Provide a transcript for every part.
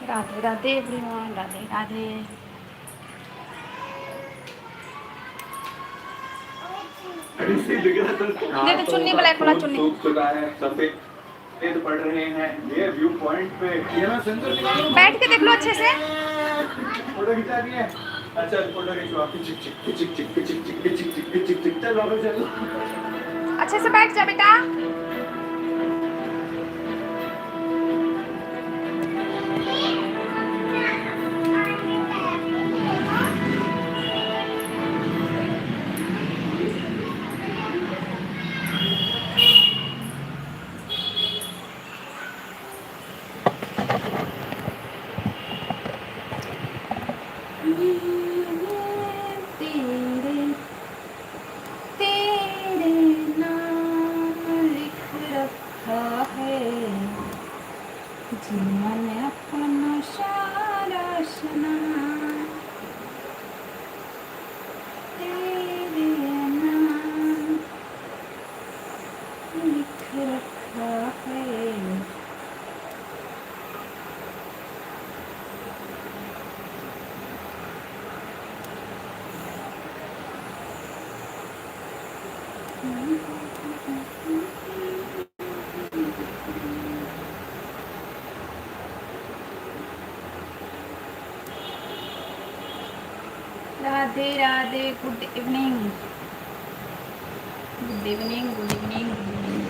Radhe Radhe everyone, Radhe Radhe. दे तो चुन्नी, black वाला चुन्नी। सफेद पड़ रहे हैं ये व्यू पॉइंट पे। ये ना सेंसर निकालो, बैठ के देख लो अच्छे से। फोटो खिंचा रही है। अच्छा फोटो खिंचवा। चिक चिक चिक चिक चिक चिक चिक चिक चिक चिक। चल वापस चल। अच्छे से बैठ जा बेटा। Radhe Radhe, good evening, good evening, good evening, good evening.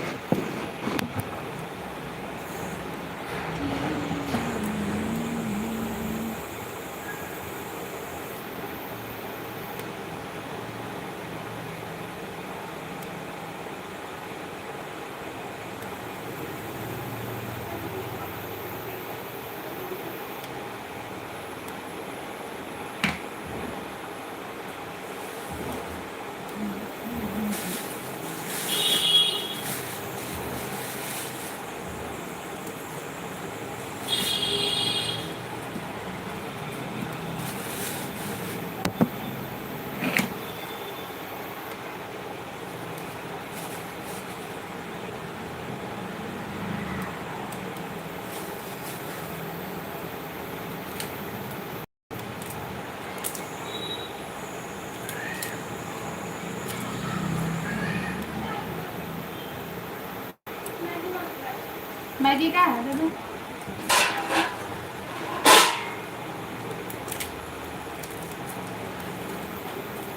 Maggi का है दादा?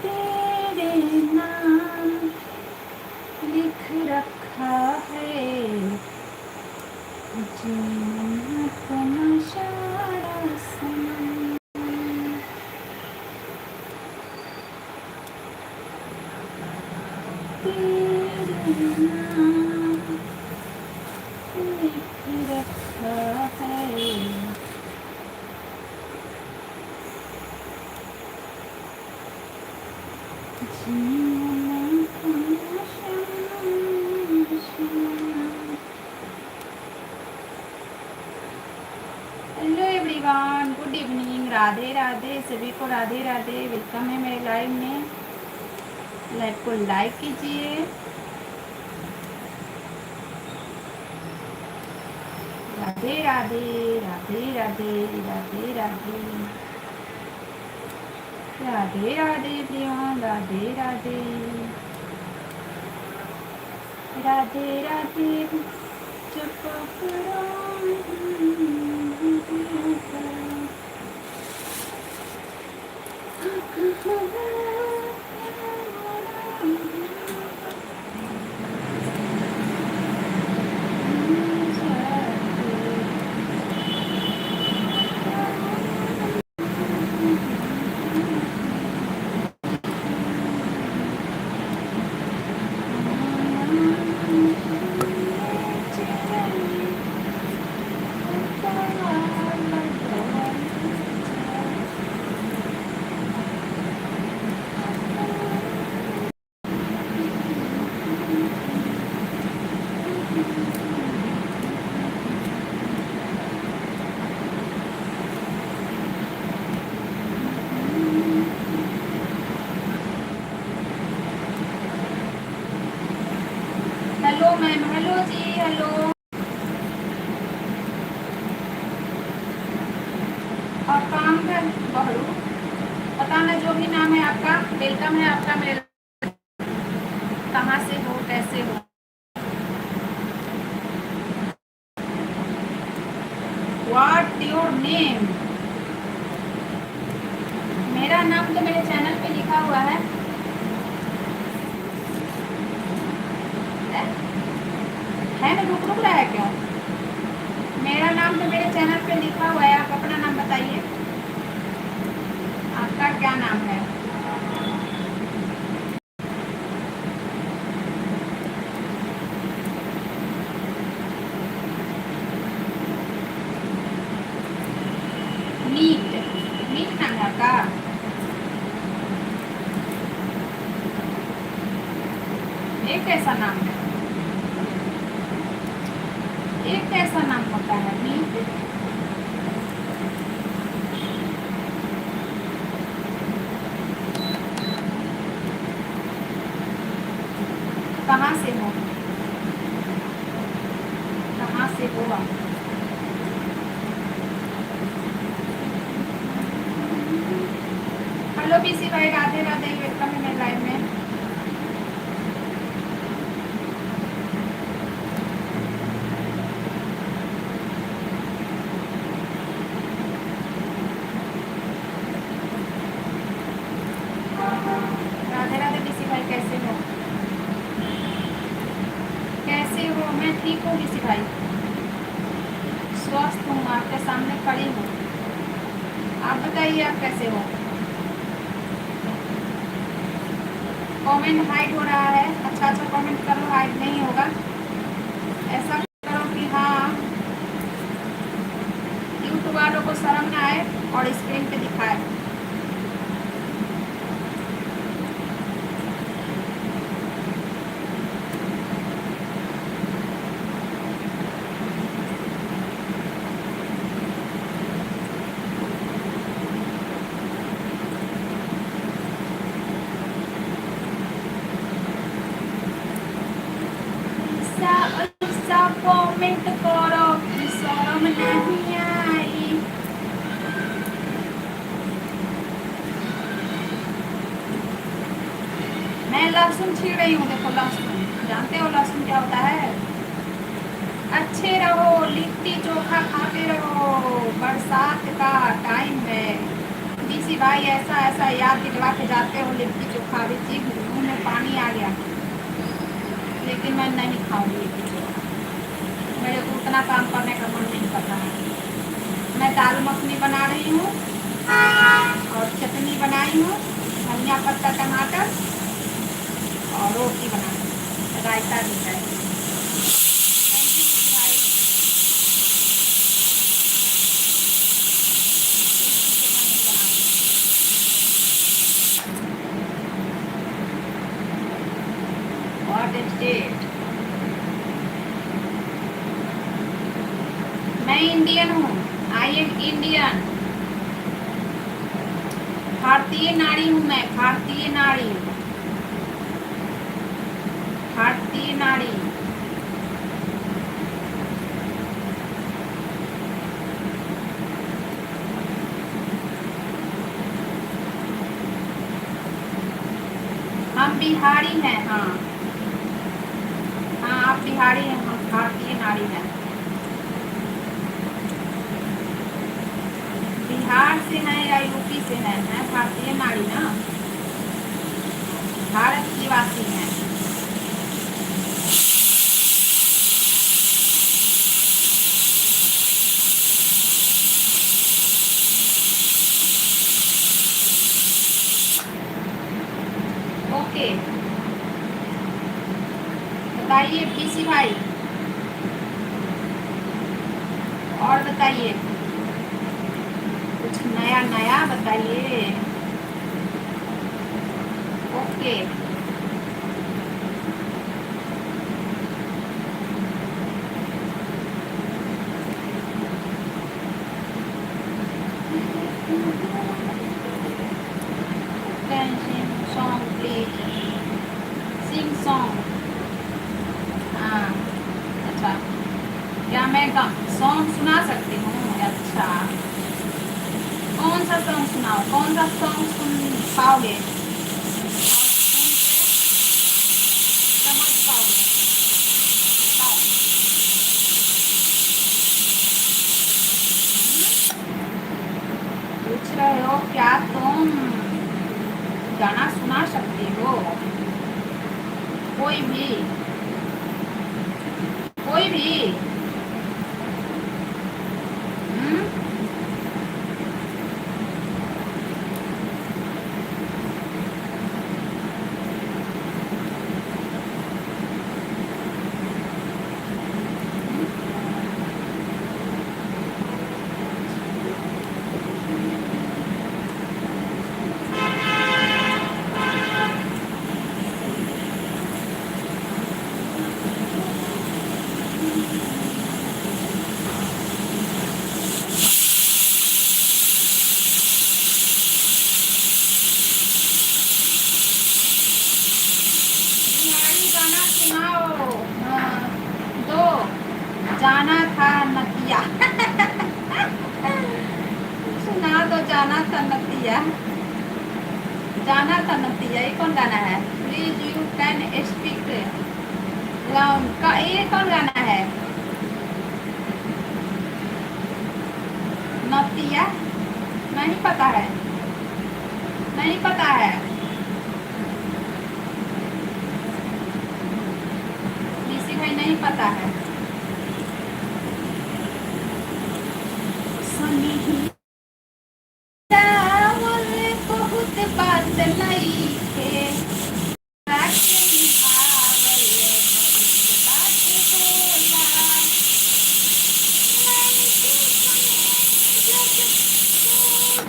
तेरे नाम लिख रखा है जीना अपना सारा समय। तेरे नाम लिख रखा है जीना अपना सारा समय। Hello everyone, good evening, Radhe Radhe सभी को, राधे राधे। वेलकम है मेरे लाइव में। लाइव को लाइक कीजिए। राधे राधे, राधे राधे, राधे राधे, राधे राधे एवरीवन, राधे राधे, राधे राधे। चुप करो। मैम, हेलो जी, हेलो। और काम है बहरू, पता ना जो भी नाम है आपका, वेलकम है आपका मेरे। कहाँ से हो, कैसे हो? What your name? मेरा नाम तो मेरे चैनल पे लिखा हुआ है। है ना, रुक रुक रहा है क्यों? मेरा नाम तो मेरे चैनल पे लिखा हुआ है। आप अपना नाम बताइए, आपका क्या नाम है? मीट, मीट नाम है आपका? ये कैसा नाम है? ये कैसा नाम होता है, मीट? कहाँ से हो, कहाँ से हो आप? हेलो पीसी भाई, राधे राधे, वेलकम है मेरे लाइव में। राधे राधे पीसी भाई, कैसे हो? कैसे हो? मैं ठीक हूँ पीसी भाई, स्वस्थ हूँ, आपके सामने खड़ी हूँ। आप बताइए, आप कैसे हो? कमेंट हाइड हो रहा है, अच्छा अच्छा कमेंट करो, हाइड नहीं होगा। ऐसा करो कि हाँ, यूट्यूब वालों को शर्म ना आए और स्क्रीन पे दिखाए। कमेंट करो कि शर्म नहीं आई। मैं लहसुन छील रही हूँ, देखो लहसुन, जानते हो लहसुन क्या होता है? अच्छे रहो, लिट्टी चोखा खाते रहो, बरसात का टाइम है। बीसी भाई ऐसा ऐसा याद दिलवा के जाते हो लिट्टी चोखा, अभी चीख मुँह में पानी आ गया, लेकिन मैं नहीं खाऊंगी लिट्टी चोखा, मेरे को उतना काम करने का मन नहीं करता है। मैं दाल मखनी बना रही हूँ और चटनी बनाई हूँ, धनिया पत्ता टमाटर, और रोटी बनाई, रायता भी है। स्टेट, मैं इंडियन हूँ, आई एम इंडियन, भारतीय नारी हूँ मैं, भारतीय नारी, भारतीय नारी। हम बिहारी हैं, हाँ हाँ, आप बिहारी हैं, हम भारतीय नारी हैं। बिहार से हैं या यूपी से हैं, भारतीय नारी ना, भारत की वासी हैं। ओके, बताइए पीसी भाई, और बताइए कुछ नया नया बताइए। Okay, song please, sing song। हाँ अच्छा, क्या मैं सॉन्ग सुना सकती हूँ? अच्छा, कौन सा सॉन्ग सुनाओ? कौन सा सॉन्ग सुन पाओगे और सुन के समझ पाओगे? बताओ। पूछ रहे हो क्या तुम गाना सुना सकती हो? कोई भी, कोई भी। हम्म? बिहारी गाना सुनाओ। हाँ, दो, जाना था नतिया। सुना दो, जाना था नतिया। जाना था नतिया, ये कौन गाना है? Please you can speak loud का, ये कौन गाना है? नतिया नहीं पता है, नहीं पता है। ऋषि भाई नहीं पता है। बहुत बात नहीं है, बात निभावल बहुत बात होला।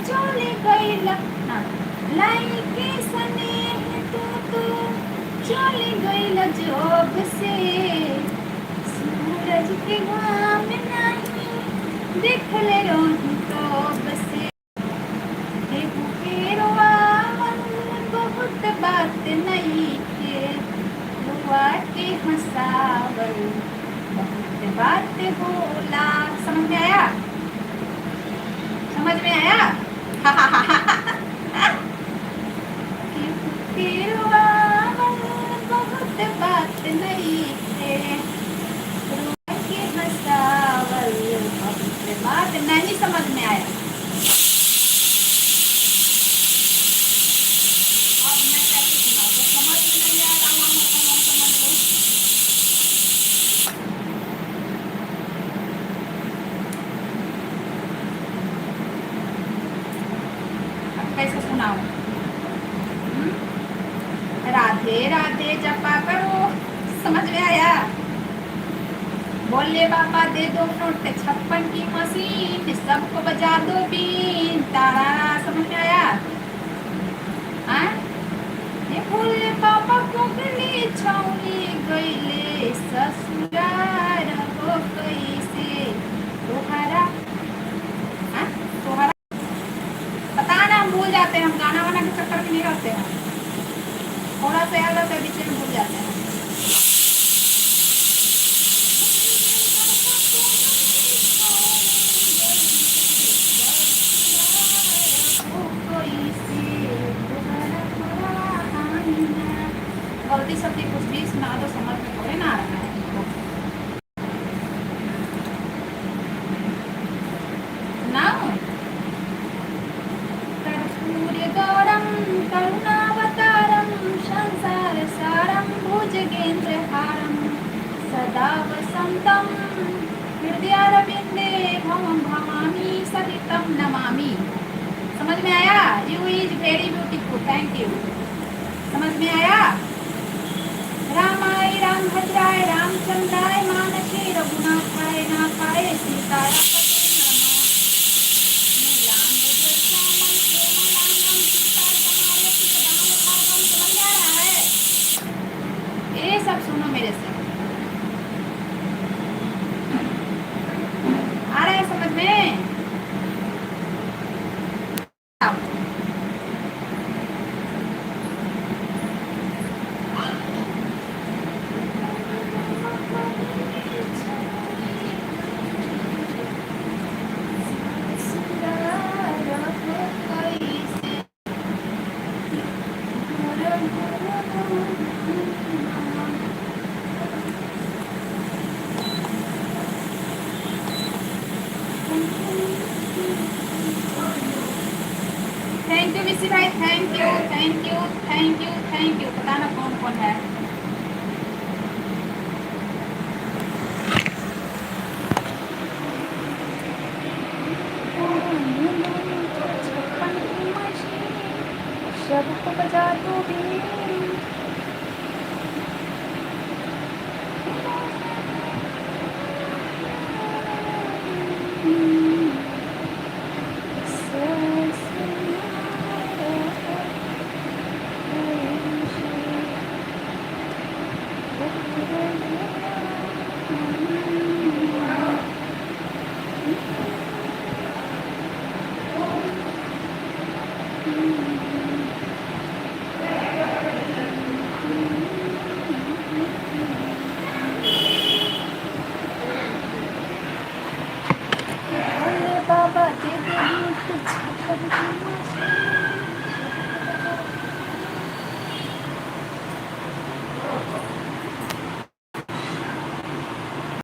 चले गईला ना लाइके सने तू चले गईला जब से, सूरज के घाम नहीं देखले रही कब से। केहू के रोआवल बहुत बात नहीं के, रुआ के हंसावल बहुत बात होला। समझ में आया? समझ में आया? केहू के रोआवल बहुत बात नहीं के, रुआ के हंसावल बहुत बात नहीं। समझ में आया? अब मैं कैसे सुनाऊं? तो समझ में नहीं आ रहा हूँ, समझ लो। अब कैसे सुनाऊं? राधे राधे जपा करो। समझ में आया? बोले बाबा दे दो नोट 56 की मशीन, सबको बजा दो बीन तारा। समझ में आया? हाँ, ये भोले बाबा को गली छाउनी गईले ससुरार हो कैसे तोहरा। हाँ, तोहरा पता ना, हम भूल जाते हैं। हम गाना वाना के चक्कर में नहीं रहते हैं, थोड़ा सा याद रहता है, बीच में भूल जाते हैं। गलती सलती कुछ भी सुना दो, समझ में थोड़े ना आ रहा है। सुनाओ। कर्पूर गौरम करुणावतारम संसार सारम भुजगेंद्र हारम सदा वसंतम हृदयारविंदे भवम भवामी सहितम नमामि। समझ में आया? You is very beautiful, thank you. समझ में आया? रामाय राम भद्राय रामचंद्राय मानसे रघुनाथाय नाथाय सीताय पते नमः। नीलांबर श्यामल कोमलांगं सीता समावेशि सदाम भागम। समझ में आ रहा है? ये सब सुनो मेरे से। आ रहा है समझ में? ऋषि भाई thank you thank you thank you thank you. पता ना कौन कौन है। शब्द बजा दो भी। बाबा दे दे कुछ